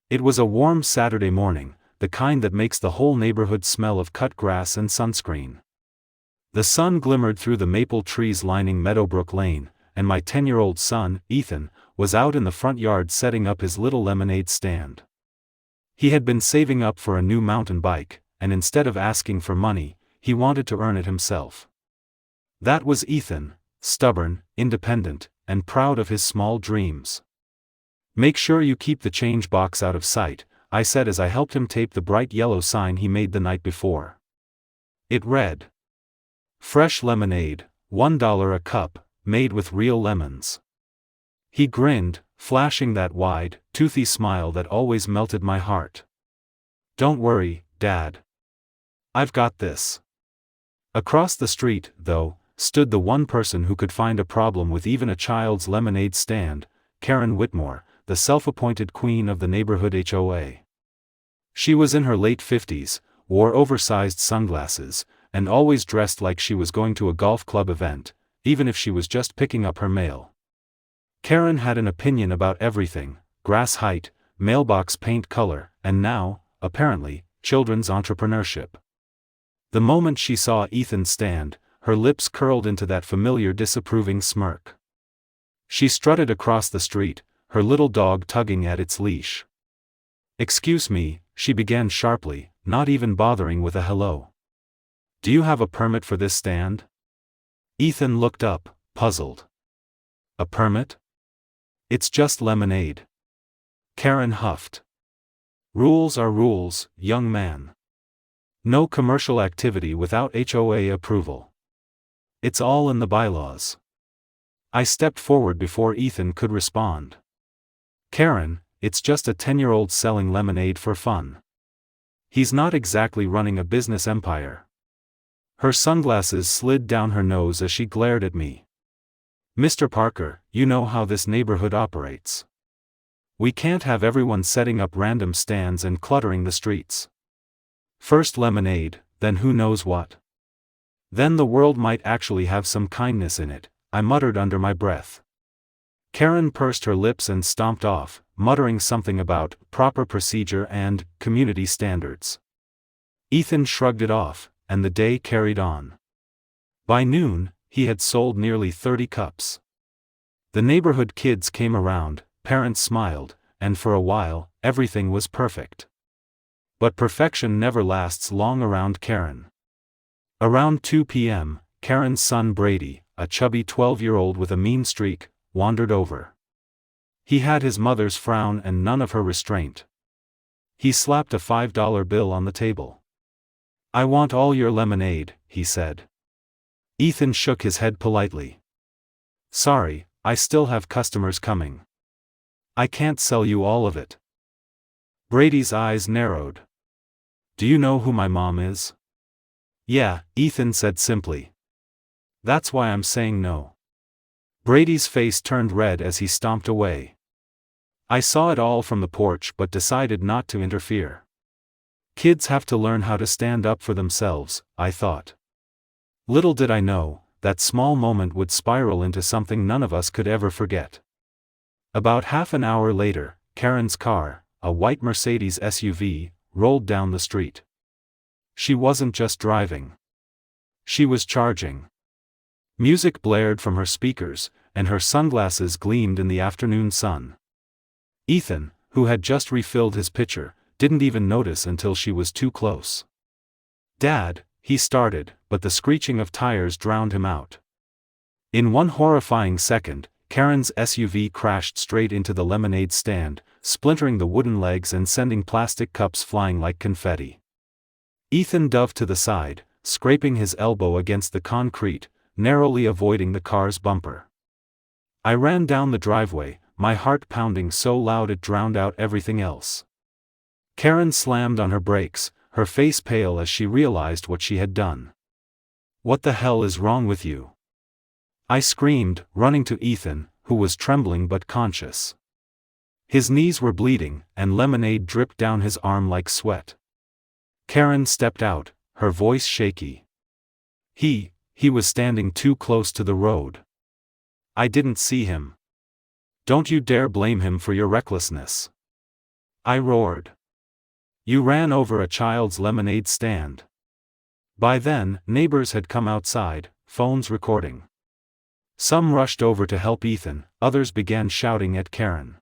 It was a warm Saturday morning, the kind that makes the whole neighborhood smell of cut grass and sunscreen. The sun glimmered through the maple trees lining Meadowbrook Lane, and my 10-year-old son, Ethan, was out in the front yard setting up his little lemonade stand. He had been saving up for a new mountain bike, and instead of asking for money, he wanted to earn it himself. That was Ethan, stubborn, independent, and proud of his small dreams. "Make sure you keep the change box out of sight," I said as I helped him tape the bright yellow sign he made the night before. It read, "Fresh lemonade, $1 a cup, made with real lemons." He grinned, flashing that wide, toothy smile that always melted my heart. "Don't worry, Dad. I've got this." Across the street, though, stood the one person who could find a problem with even a child's lemonade stand, Karen Whitmore, the self-appointed queen of the neighborhood HOA. She was in her late 50s, wore oversized sunglasses, and always dressed like she was going to a golf club event, even if she was just picking up her mail. Karen had an opinion about everything: grass height, mailbox paint color, and now, apparently, children's entrepreneurship. The moment she saw Ethan stand, her lips curled into that familiar disapproving smirk. She strutted across the street, her little dog tugging at its leash. "Excuse me," she began sharply, not even bothering with a hello. "Do you have a permit for this stand?" Ethan looked up, puzzled. "A permit? It's just lemonade." Karen huffed. "Rules are rules, young man. No commercial activity without HOA approval. It's all in the bylaws." I stepped forward before Ethan could respond. "Karen, it's just a 10-year-old selling lemonade for fun. He's not exactly running a business empire." Her sunglasses slid down her nose as she glared at me. "Mr. Parker, you know how this neighborhood operates. We can't have everyone setting up random stands and cluttering the streets. First lemonade, then who knows what. Then the world might actually have some kindness in it," I muttered under my breath. Karen pursed her lips and stomped off, muttering something about proper procedure and community standards. Ethan shrugged it off, and the day carried on. By noon, he had sold nearly 30 cups. The neighborhood kids came around, parents smiled, and for a while, everything was perfect. But perfection never lasts long around Karen. Around 2 p.m., Karen's son Brady, a chubby 12-year-old with a mean streak, wandered over. He had his mother's frown and none of her restraint. He slapped a $5 bill on the table. "I want all your lemonade," he said. Ethan shook his head politely. "Sorry, I still have customers coming. I can't sell you all of it." Brady's eyes narrowed. "Do you know who my mom is?" "Yeah," Ethan said simply. "That's why I'm saying no." Brady's face turned red as he stomped away. I saw it all from the porch but decided not to interfere. Kids have to learn how to stand up for themselves, I thought. Little did I know, that small moment would spiral into something none of us could ever forget. About half an hour later, Karen's car, a white Mercedes SUV, rolled down the street. She wasn't just driving. She was charging. Music blared from her speakers, and her sunglasses gleamed in the afternoon sun. Ethan, who had just refilled his pitcher, didn't even notice until she was too close. "Dad," he started, but the screeching of tires drowned him out. In one horrifying second, Karen's SUV crashed straight into the lemonade stand, splintering the wooden legs and sending plastic cups flying like confetti. Ethan dove to the side, scraping his elbow against the concrete, narrowly avoiding the car's bumper. I ran down the driveway, my heart pounding so loud it drowned out everything else. Karen slammed on her brakes, her face pale as she realized what she had done. "What the hell is wrong with you?" I screamed, running to Ethan, who was trembling but conscious. His knees were bleeding, and lemonade dripped down his arm like sweat. Karen stepped out, her voice shaky. He was standing too close to the road. I didn't see him. Don't you dare blame him for your recklessness. I roared. You ran over a child's lemonade stand. By then, neighbors had come outside, phones recording. Some rushed over to help Ethan, others began shouting at Karen.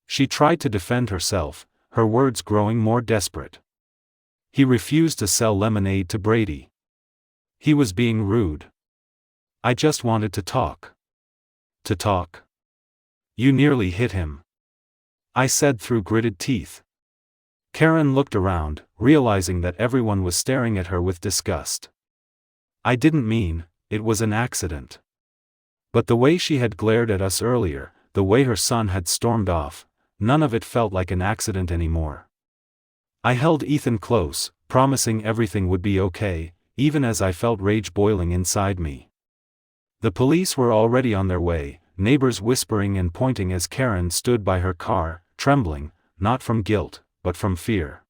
She tried to defend herself, her words growing more desperate. He refused to sell lemonade to Brady. He was being rude. I just wanted to talk. To talk. You nearly hit him, I said through gritted teeth. Karen looked around, realizing that everyone was staring at her with disgust. I didn't mean, it was an accident. But the way she had glared at us earlier, the way her son had stormed off, none of it felt like an accident anymore. I held Ethan close, promising everything would be okay, even as I felt rage boiling inside me. The police were already on their way, neighbors whispering and pointing as Karen stood by her car, trembling, not from guilt, but from fear.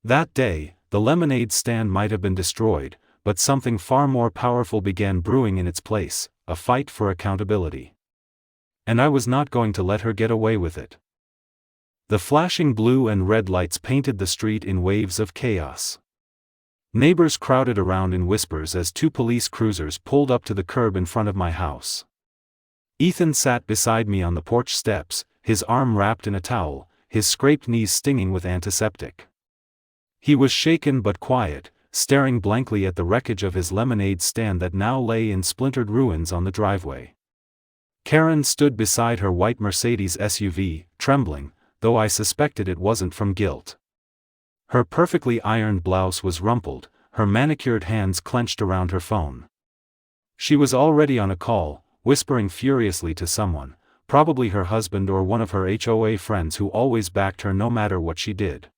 That day, the lemonade stand might have been destroyed, but something far more powerful began brewing in its place, a fight for accountability. And I was not going to let her get away with it. The flashing blue and red lights painted the street in waves of chaos. Neighbors crowded around in whispers as two police cruisers pulled up to the curb in front of my house. Ethan sat beside me on the porch steps, his arm wrapped in a towel, his scraped knees stinging with antiseptic. He was shaken but quiet, staring blankly at the wreckage of his lemonade stand that now lay in splintered ruins on the driveway. Karen stood beside her white Mercedes SUV, trembling, though I suspected it wasn't from guilt. Her perfectly ironed blouse was rumpled, her manicured hands clenched around her phone. She was already on a call, whispering furiously to someone, probably her husband or one of her HOA friends who always backed her no matter what she did.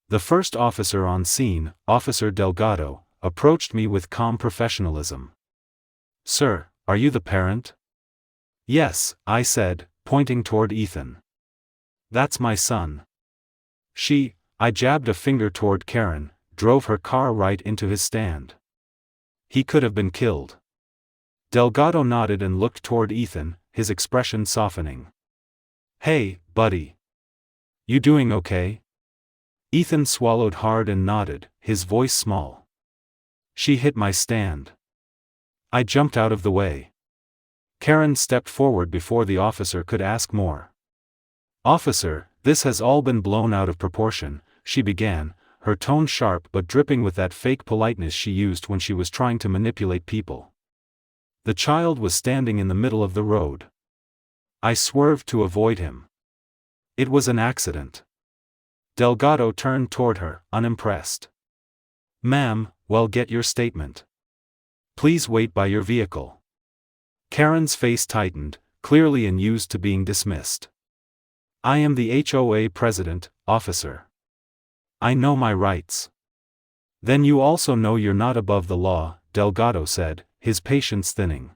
The first officer on scene, Officer Delgado, approached me with calm professionalism. "Sir, are you the parent?" "Yes," I said, pointing toward Ethan. "That's my son." I jabbed a finger toward Karen, drove her car right into his stand. He could have been killed. Delgado nodded and looked toward Ethan, his expression softening. "Hey, buddy. You doing okay?" Ethan swallowed hard and nodded, his voice small. "She hit my stand." I jumped out of the way. Karen stepped forward before the officer could ask more. "Officer, this has all been blown out of proportion," she began, her tone sharp but dripping with that fake politeness she used when she was trying to manipulate people. The child was standing in the middle of the road. I swerved to avoid him. It was an accident. Delgado turned toward her, unimpressed. "Ma'am, well, get your statement. Please wait by your vehicle." Karen's face tightened, clearly unused to being dismissed. "I am the HOA president, officer. I know my rights." "Then you also know you're not above the law," Delgado said, his patience thinning.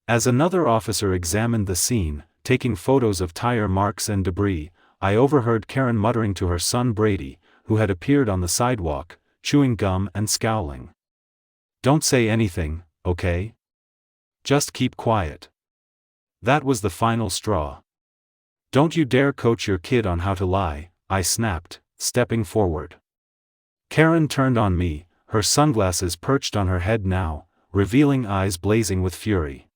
As another officer examined the scene, taking photos of tire marks and debris, I overheard Karen muttering to her son Brady, who had appeared on the sidewalk, chewing gum and scowling. "Don't say anything, okay? Just keep quiet." That was the final straw. "Don't you dare coach your kid on how to lie," I snapped, stepping forward. Karen turned on me, her sunglasses perched on her head now, revealing eyes blazing with fury.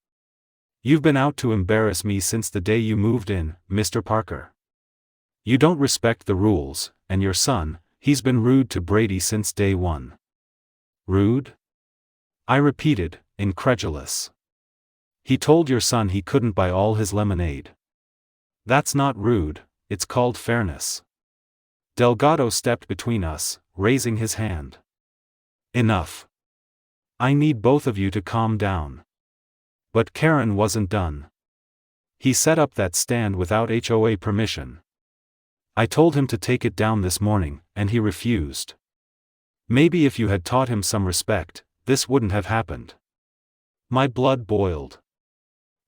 "You've been out to embarrass me since the day you moved in, Mr. Parker. You don't respect the rules, and your son, he's been rude to Brady since day one." "Rude?" I repeated, incredulous. "He told your son he couldn't buy all his lemonade." "That's not rude, it's called fairness." Delgado stepped between us, raising his hand. "Enough. I need both of you to calm down." But Karen wasn't done. "He set up that stand without HOA permission. I told him to take it down this morning, and he refused. Maybe if you had taught him some respect, this wouldn't have happened." My blood boiled.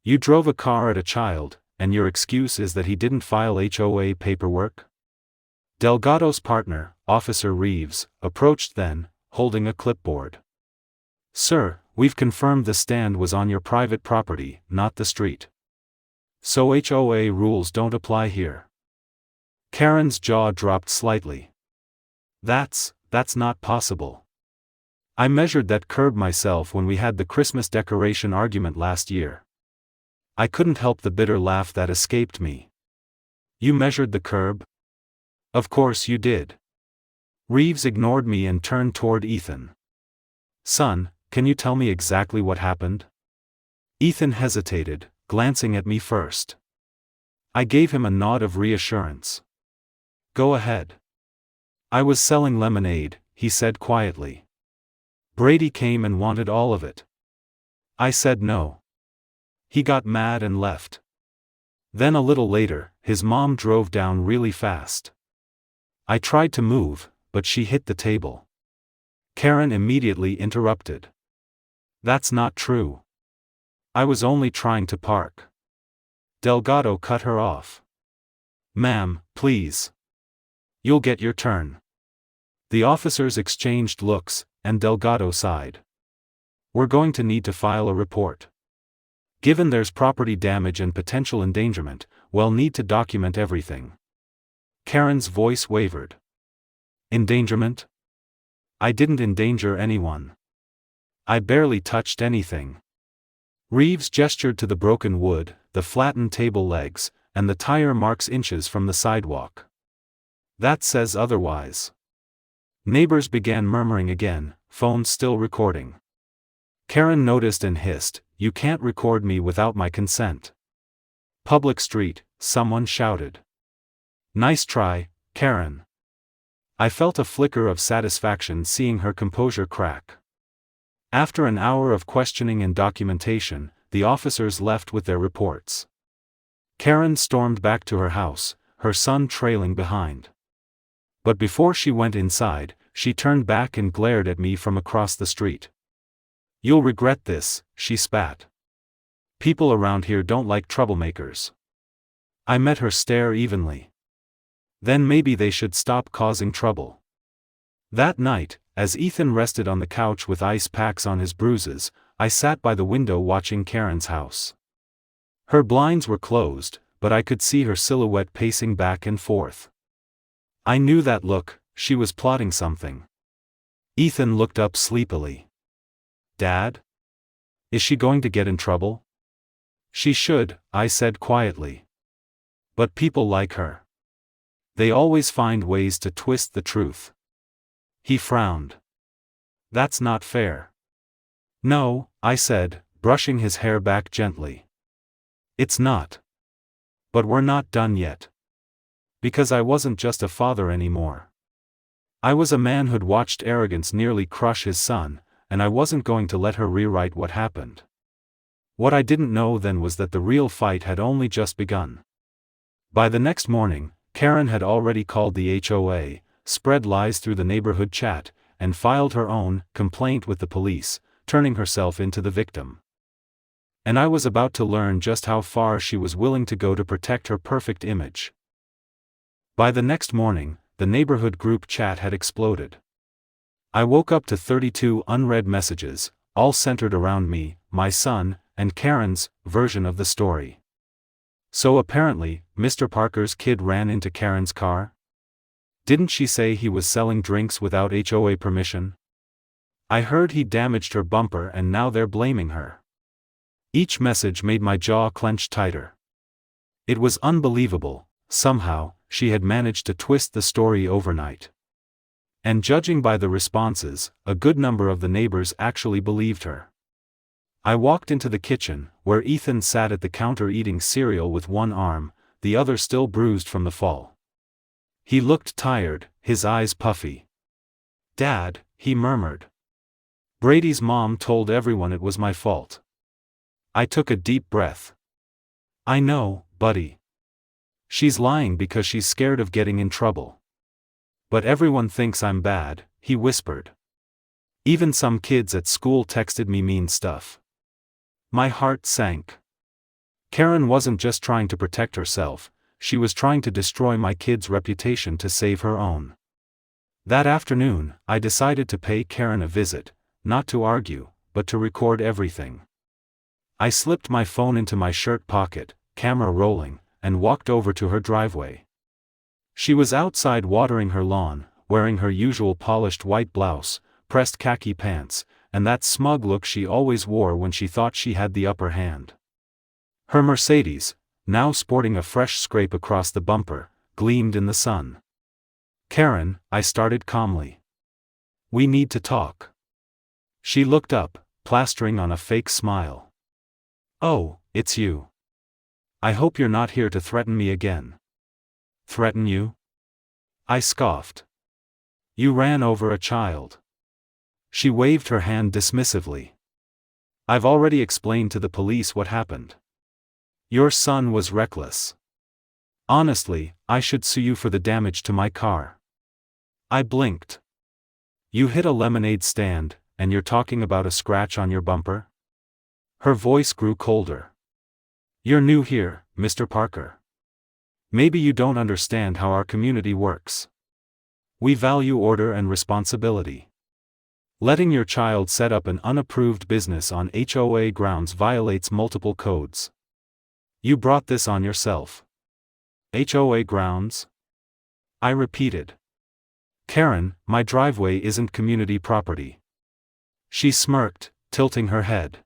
"You drove a car at a child, and your excuse is that he didn't file HOA paperwork?" Delgado's partner, Officer Reeves, approached then, holding a clipboard. "Sir, we've confirmed the stand was on your private property, not the street. So HOA rules don't apply here." Karen's jaw dropped slightly. That's not possible. I measured that curb myself when we had the Christmas decoration argument last year. I couldn't help the bitter laugh that escaped me. You measured the curb? Of course you did. Reeves ignored me and turned toward Ethan. Son, can you tell me exactly what happened? Ethan hesitated, glancing at me first. I gave him a nod of reassurance. Go ahead. I was selling lemonade, he said quietly. Brady came and wanted all of it. I said no. He got mad and left. Then a little later, his mom drove down really fast. I tried to move, but she hit the table. Karen immediately interrupted. That's not true. I was only trying to park. Delgado cut her off. Ma'am, please. You'll get your turn. The officers exchanged looks, and Delgado sighed. We're going to need to file a report. Given there's property damage and potential endangerment, we'll need to document everything. Karen's voice wavered. Endangerment? I didn't endanger anyone. I barely touched anything. Reeves gestured to the broken wood, the flattened table legs, and the tire marks inches from the sidewalk. That says otherwise. Neighbors began murmuring again, phones still recording. Karen noticed and hissed, "You can't record me without my consent." Public street, someone shouted. Nice try, Karen. I felt a flicker of satisfaction seeing her composure crack. After an hour of questioning and documentation, the officers left with their reports. Karen stormed back to her house, her son trailing behind. But before she went inside, she turned back and glared at me from across the street. You'll regret this, she spat. People around here don't like troublemakers. I met her stare evenly. Then maybe they should stop causing trouble. That night, as Ethan rested on the couch with ice packs on his bruises, I sat by the window watching Karen's house. Her blinds were closed, but I could see her silhouette pacing back and forth. I knew that look, she was plotting something. Ethan looked up sleepily. Dad? Is she going to get in trouble? She should, I said quietly. But people like her. They always find ways to twist the truth. He frowned. That's not fair. No, I said, brushing his hair back gently. It's not. But we're not done yet. Because I wasn't just a father anymore. I was a man who'd watched arrogance nearly crush his son, and I wasn't going to let her rewrite what happened. What I didn't know then was that the real fight had only just begun. By the next morning, Karen had already called the HOA, spread lies through the neighborhood chat, and filed her own complaint with the police, turning herself into the victim. And I was about to learn just how far she was willing to go to protect her perfect image. By the next morning, the neighborhood group chat had exploded. I woke up to 32 unread messages, all centered around me, my son, and Karen's version of the story. So apparently, Mr. Parker's kid ran into Karen's car? Didn't she say he was selling drinks without HOA permission? I heard he damaged her bumper and now they're blaming her. Each message made my jaw clench tighter. It was unbelievable, somehow, she had managed to twist the story overnight. And judging by the responses, a good number of the neighbors actually believed her. I walked into the kitchen, where Ethan sat at the counter eating cereal with one arm, the other still bruised from the fall. He looked tired, his eyes puffy. Dad, he murmured. Brady's mom told everyone it was my fault. I took a deep breath. I know, buddy. She's lying because she's scared of getting in trouble. But everyone thinks I'm bad, he whispered. Even some kids at school texted me mean stuff. My heart sank. Karen wasn't just trying to protect herself, she was trying to destroy my kid's reputation to save her own. That afternoon, I decided to pay Karen a visit, not to argue, but to record everything. I slipped my phone into my shirt pocket, camera rolling, and walked over to her driveway. She was outside watering her lawn, wearing her usual polished white blouse, pressed khaki pants, and that smug look she always wore when she thought she had the upper hand. Her Mercedes, now sporting a fresh scrape across the bumper, gleamed in the sun. "Karen," I started calmly. "We need to talk." She looked up, plastering on a fake smile. "Oh, it's you. I hope you're not here to threaten me again." "Threaten you?" I scoffed. "You ran over a child." She waved her hand dismissively. "I've already explained to the police what happened. Your son was reckless. Honestly, I should sue you for the damage to my car." I blinked. "You hit a lemonade stand, and you're talking about a scratch on your bumper?" Her voice grew colder. "You're new here, Mr. Parker. Maybe you don't understand how our community works. We value order and responsibility. Letting your child set up an unapproved business on HOA grounds violates multiple codes. You brought this on yourself." "HOA grounds?" I repeated. "Karen, my driveway isn't community property." She smirked, tilting her head.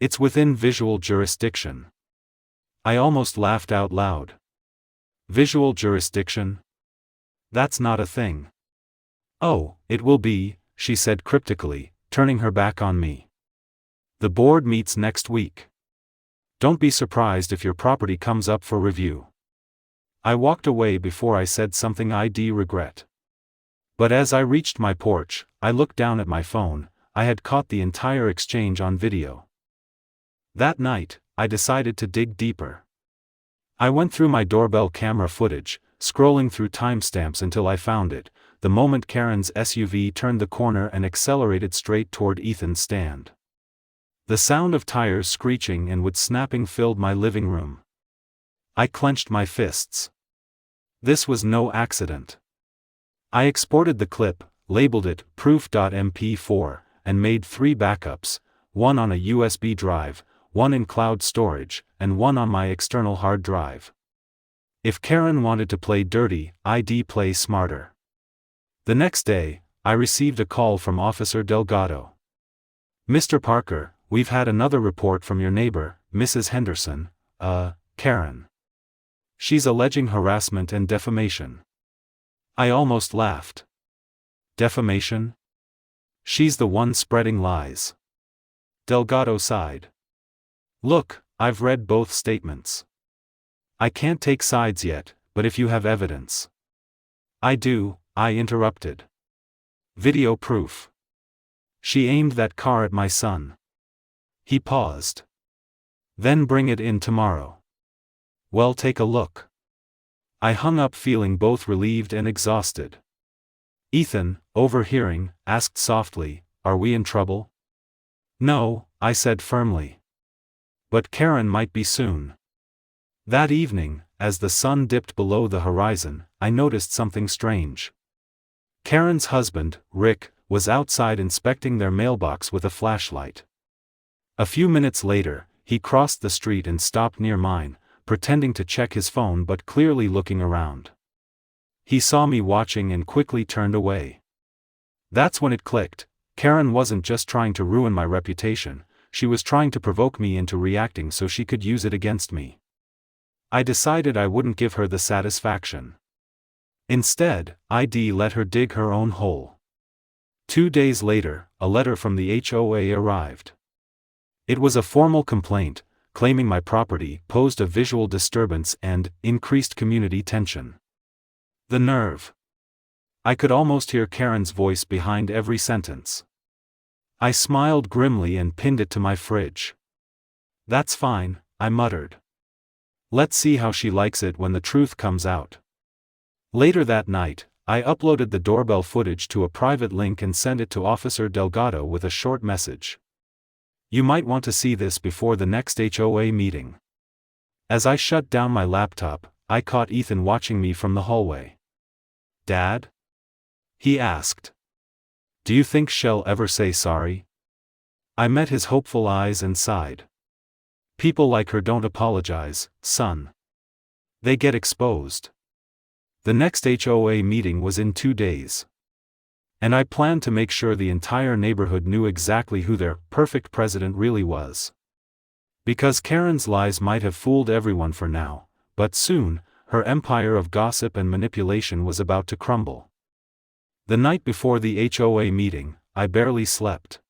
"It's within visual jurisdiction." I almost laughed out loud. "Visual jurisdiction? That's not a thing." "Oh, it will be," she said cryptically, turning her back on me. "The board meets next week. Don't be surprised if your property comes up for review." I walked away before I said something I'd regret. But as I reached my porch, I looked down at my phone. I had caught the entire exchange on video. That night, I decided to dig deeper. I went through my doorbell camera footage, scrolling through timestamps until I found it, the moment Karen's SUV turned the corner and accelerated straight toward Ethan's stand. The sound of tires screeching and wood snapping filled my living room. I clenched my fists. This was no accident. I exported the clip, labeled it proof.mp4, and made 3 backups, one on a USB drive, one in cloud storage, and one on my external hard drive. If Karen wanted to play dirty, I'd play smarter. The next day, I received a call from Officer Delgado. "Mr. Parker, we've had another report from your neighbor, Mrs. Henderson, Karen. She's alleging harassment and defamation." I almost laughed. "Defamation? She's the one spreading lies." Delgado sighed. "Look, I've read both statements. I can't take sides yet, but if you have evidence." "I do," I interrupted. "Video proof." "She aimed that car at my son." He paused. "Then bring it in tomorrow." "Well, take a look." I hung up feeling both relieved and exhausted. Ethan, overhearing, asked softly, "Are we in trouble?" "No," I said firmly. "But Karen might be soon." That evening, as the sun dipped below the horizon, I noticed something strange. Karen's husband, Rick, was outside inspecting their mailbox with a flashlight. A few minutes later, he crossed the street and stopped near mine, pretending to check his phone but clearly looking around. He saw me watching and quickly turned away. That's when it clicked. Karen wasn't just trying to ruin my reputation, she was trying to provoke me into reacting so she could use it against me. I decided I wouldn't give her the satisfaction. Instead, I'd let her dig her own hole. 2 days later, a letter from the HOA arrived. It was a formal complaint, claiming my property posed a visual disturbance and increased community tension. The nerve! I could almost hear Karen's voice behind every sentence. I smiled grimly and pinned it to my fridge. "That's fine," I muttered. "Let's see how she likes it when the truth comes out." Later that night, I uploaded the doorbell footage to a private link and sent it to Officer Delgado with a short message. "You might want to see this before the next HOA meeting." As I shut down my laptop, I caught Ethan watching me from the hallway. "Dad?" he asked. "Do you think she'll ever say sorry?" I met his hopeful eyes and sighed. "People like her don't apologize, son. They get exposed." The next HOA meeting was in 2 days. And I planned to make sure the entire neighborhood knew exactly who their perfect president really was. Because Karen's lies might have fooled everyone for now, but soon, her empire of gossip and manipulation was about to crumble. The night before the HOA meeting, I barely slept.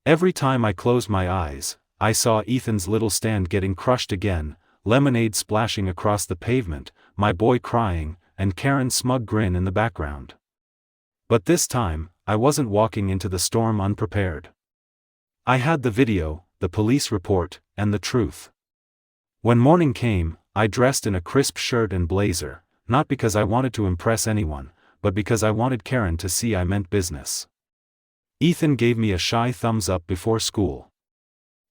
Every time I closed my eyes, I saw Ethan's little stand getting crushed again, lemonade splashing across the pavement, my boy crying, and Karen's smug grin in the background. But this time, I wasn't walking into the storm unprepared. I had the video, the police report, and the truth. When morning came, I dressed in a crisp shirt and blazer, not because I wanted to impress anyone, but because I wanted Karen to see I meant business. Ethan gave me a shy thumbs up before school.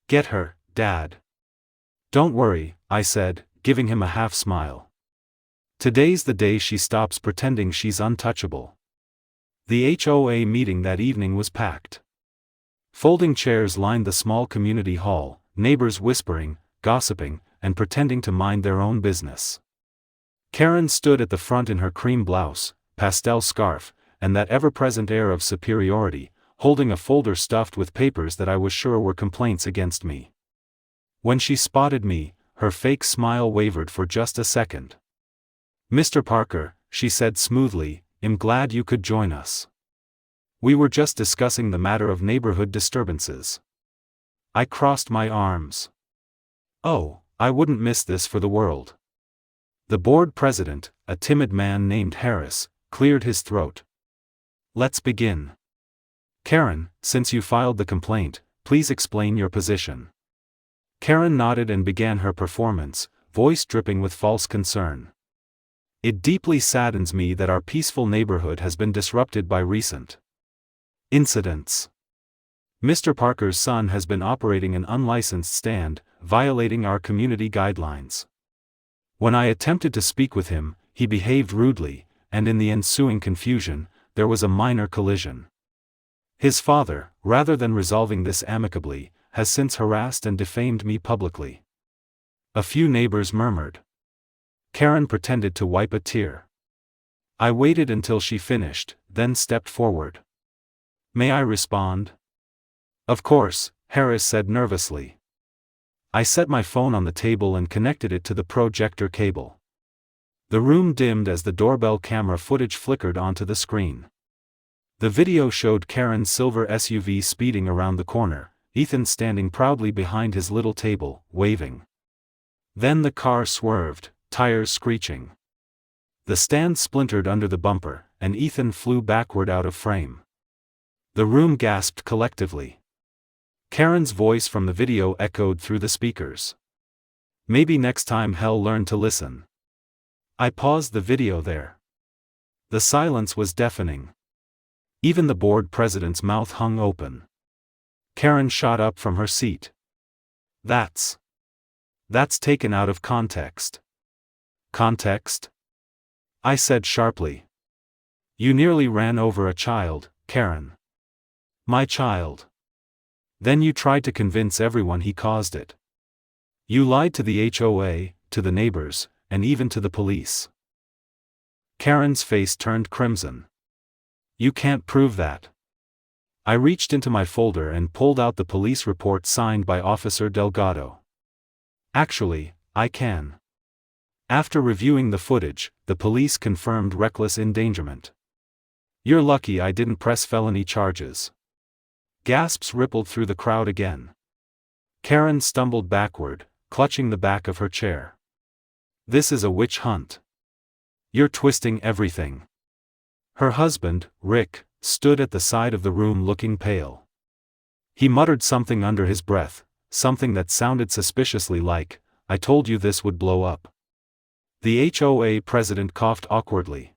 "Get her, Dad." "Don't worry," I said, giving him a half smile. "Today's the day she stops pretending she's untouchable." The HOA meeting that evening was packed. Folding chairs lined the small community hall, neighbors whispering, gossiping, and pretending to mind their own business. Karen stood at the front in her cream blouse, pastel scarf, and that ever-present air of superiority, holding a folder stuffed with papers that I was sure were complaints against me. When she spotted me, her fake smile wavered for just a second. "Mr. Parker," she said smoothly, "I'm glad you could join us. We were just discussing the matter of neighborhood disturbances." I crossed my arms. Oh, I wouldn't miss this for the world. The board president, a timid man named Harris, cleared his throat. "Let's begin. Karen, since you filed the complaint, please explain your position." Karen nodded and began her performance, voice dripping with false concern. "It deeply saddens me that our peaceful neighborhood has been disrupted by recent incidents. Mr. Parker's son has been operating an unlicensed stand, violating our community guidelines. When I attempted to speak with him, he behaved rudely, and in the ensuing confusion, there was a minor collision. His father, rather than resolving this amicably, has since harassed and defamed me publicly." A few neighbors murmured. Karen pretended to wipe a tear. I waited until she finished, then stepped forward. "May I respond?" "Of course," Harris said nervously. I set my phone on the table and connected it to the projector cable. The room dimmed as the doorbell camera footage flickered onto the screen. The video showed Karen's silver SUV speeding around the corner, Ethan standing proudly behind his little table, waving. Then the car swerved, tires screeching. The stand splintered under the bumper, and Ethan flew backward out of frame. The room gasped collectively. Karen's voice from the video echoed through the speakers. "Maybe next time hell learn to listen." I paused the video there. The silence was deafening. Even the board president's mouth hung open. Karen shot up from her seat. That's taken out of context." "Context?" I said sharply. "You nearly ran over a child, Karen." "My child. Then you tried to convince everyone he caused it. You lied to the HOA, to the neighbors, and even to the police." Karen's face turned crimson. "You can't prove that." I reached into my folder and pulled out the police report signed by Officer Delgado. "Actually, I can." After reviewing the footage, the police confirmed reckless endangerment. "You're lucky I didn't press felony charges." Gasps rippled through the crowd again. Karen stumbled backward, clutching the back of her chair. "This is a witch hunt. You're twisting everything." Her husband, Rick, stood at the side of the room looking pale. He muttered something under his breath, something that sounded suspiciously like, "I told you this would blow up." The HOA president coughed awkwardly.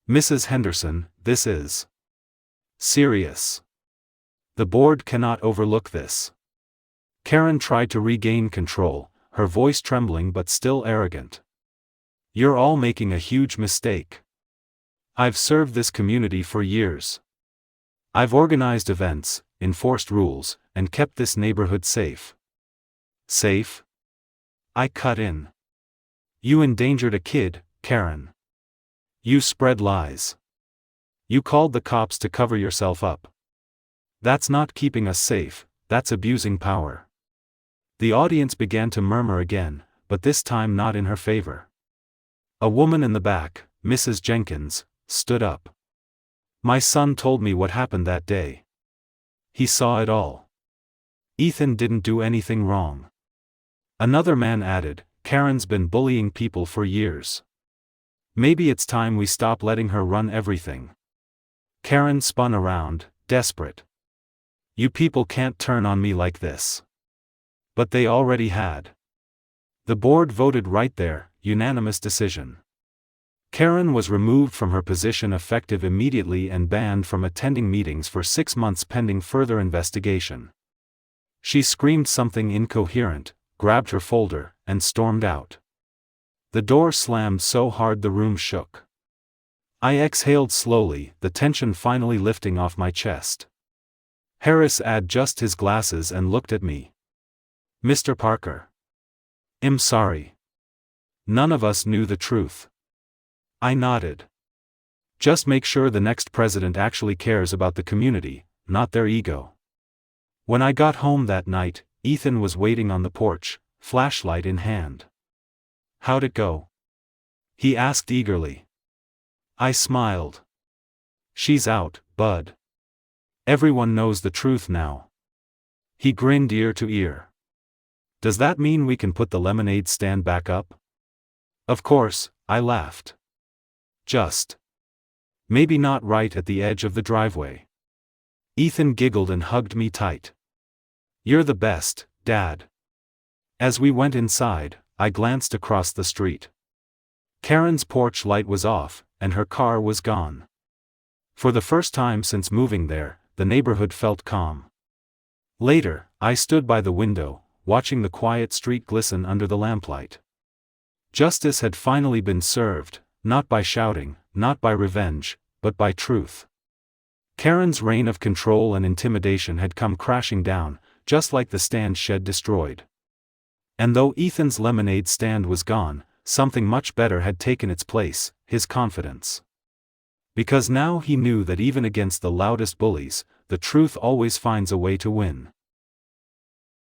"Mrs. Henderson, this is serious. The board cannot overlook this." Karen tried to regain control, her voice trembling but still arrogant. "You're all making a huge mistake. I've served this community for years. I've organized events, enforced rules, and kept this neighborhood safe." "Safe?" I cut in. "You endangered a kid, Karen. You spread lies. You called the cops to cover yourself up. That's not keeping us safe, that's abusing power. The audience began to murmur again, but this time not in her favor. A woman in the back, Mrs. Jenkins, stood up. My son told me what happened that day. He saw it all. Ethan didn't do anything wrong. Another man added, Karen's been bullying people for years. Maybe it's time we stop letting her run everything. Karen spun around, desperate. You people can't turn on me like this. But they already had. The board voted right there, unanimous decision. Karen was removed from her position effective immediately and banned from attending meetings for 6 months pending further investigation. She screamed something incoherent, grabbed her folder, and stormed out. The door slammed so hard the room shook. I exhaled slowly, the tension finally lifting off my chest. Harris adjusted his glasses and looked at me. Mr. Parker. I'm sorry. None of us knew the truth. I nodded. Just make sure the next president actually cares about the community, not their ego. When I got home that night, Ethan was waiting on the porch, flashlight in hand. How'd it go? He asked eagerly. I smiled. She's out, bud. Everyone knows the truth now. He grinned ear to ear. Does that mean we can put the lemonade stand back up? Of course, I laughed. Just. Maybe not right at the edge of the driveway. Ethan giggled and hugged me tight. You're the best, Dad. As we went inside, I glanced across the street. Karen's porch light was off, and her car was gone. For the first time since moving there, the neighborhood felt calm. Later, I stood by the window, watching the quiet street glisten under the lamplight. Justice had finally been served, not by shouting, not by revenge, but by truth. Karen's reign of control and intimidation had come crashing down, just like the stand shed destroyed. And though Ethan's lemonade stand was gone, something much better had taken its place, his confidence. Because now he knew that even against the loudest bullies, the truth always finds a way to win.